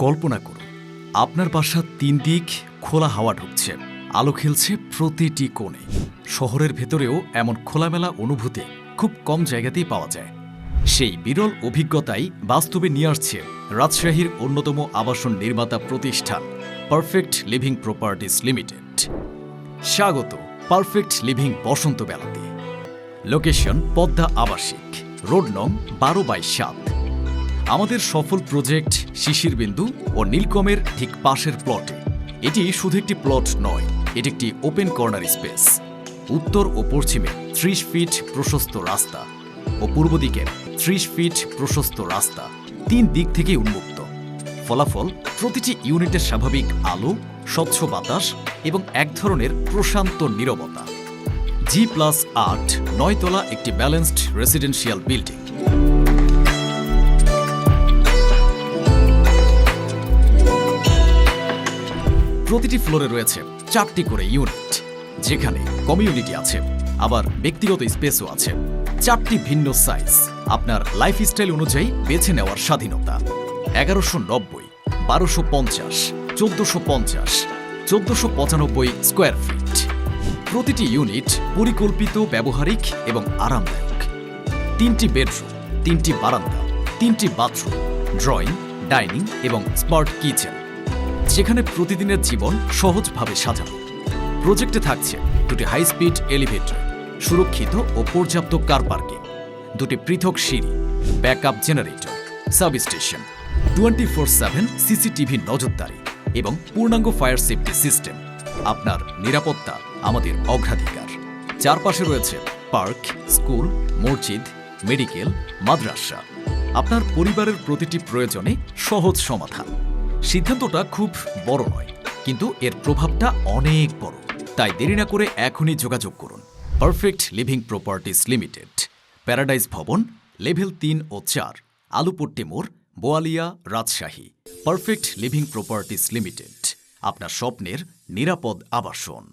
কল্পনা করুন, আপনার বাসার ৩ দিক খোলা হাওয়া ঢুকছে, আলো খেলছে প্রতিটি কোণে। শহরের ভেতরেও এমন খোলামেলা অনুভূতি খুব কম জায়গাতেই পাওয়া যায়। সেই বিরল অভিজ্ঞতাই বাস্তবে নিয়ে আসছে রাজশাহীর অন্যতম আবাসন নির্মাতা প্রতিষ্ঠান পারফেক্ট লিভিং প্রপার্টিজ লিমিটেড। স্বাগত পারফেক্ট লিভিং বসন্ত বেলাতে। লোকেশন পদ্মা আবাসিক, রোড নং 12/7। আমাদের সফল প্রজেক্ট শিশিরবিন্দু ও নীলকমের ঠিক পাশের প্লটে। এটি শুধু একটি প্লট নয়, এটি একটি ওপেন কর্নার স্পেস। উত্তর ও পশ্চিমে 30 ফিট প্রশস্ত রাস্তা ও পূর্ব দিকে 30 ফিট প্রশস্ত রাস্তা, 3 দিক থেকে উন্মুক্ত। ফলাফল, প্রতিটি ইউনিটের স্বাভাবিক আলো, স্বচ্ছ বাতাস এবং এক ধরনের প্রশান্ত নীরবতা। G+8 9 তলা একটি ব্যালেন্সড রেসিডেন্সিয়াল বিল্ডিং। প্রতিটি ফ্লোরে রয়েছে 4টি করে ইউনিট, যেখানে কমিউনিটি আছে, আবার ব্যক্তিগত স্পেসও আছে। 4টি ভিন্ন সাইজ, আপনার লাইফস্টাইল অনুযায়ী বেছে নেওয়ার স্বাধীনতা। 1190, 1250, 1450, 1495 স্কোয়ার ফিট। প্রতিটি ইউনিট পরিকল্পিত, ব্যবহারিক এবং আরামদায়ক। 3টি বেডরুম, 3টি বারান্দা, 3টি বাথরুম, ড্রয়িং, ডাইনিং এবং স্মার্ট কিচেন, যেখানে প্রতিদিনের জীবন সহজভাবে সাজানো। প্রজেক্টে থাকছে 2টি হাই স্পিড এলিভেটর, সুরক্ষিত ও পর্যাপ্ত কার পার্কিং, 2টি পৃথক সিঁড়ি, ব্যাকআপ জেনারেটর, সাবস্টেশন, 24/7 সিসিটিভি নজরদারি এবং পূর্ণাঙ্গ ফায়ার সেফটি সিস্টেম। আপনার নিরাপত্তা আমাদের অগ্রাধিকার। চারপাশে রয়েছে পার্ক, স্কুল, মসজিদ, মেডিকেল, মাদ্রাসা। আপনার পরিবারের প্রতিটি প্রয়োজনে সহজ সমাধান। সিদ্ধান্তটা খুব বড় নয়, কিন্তু এর প্রভাবটা অনেক বড়। তাই দেরি না করে এখনই যোগাযোগ করুন perfect living properties limited, paradise ভবন, লেভেল 3 ও 4, আলুপট্টি মোড়, Boalia, Rajshahi. Perfect living properties limited, আপনার স্বপ্নের নিরাপদ আবাসন।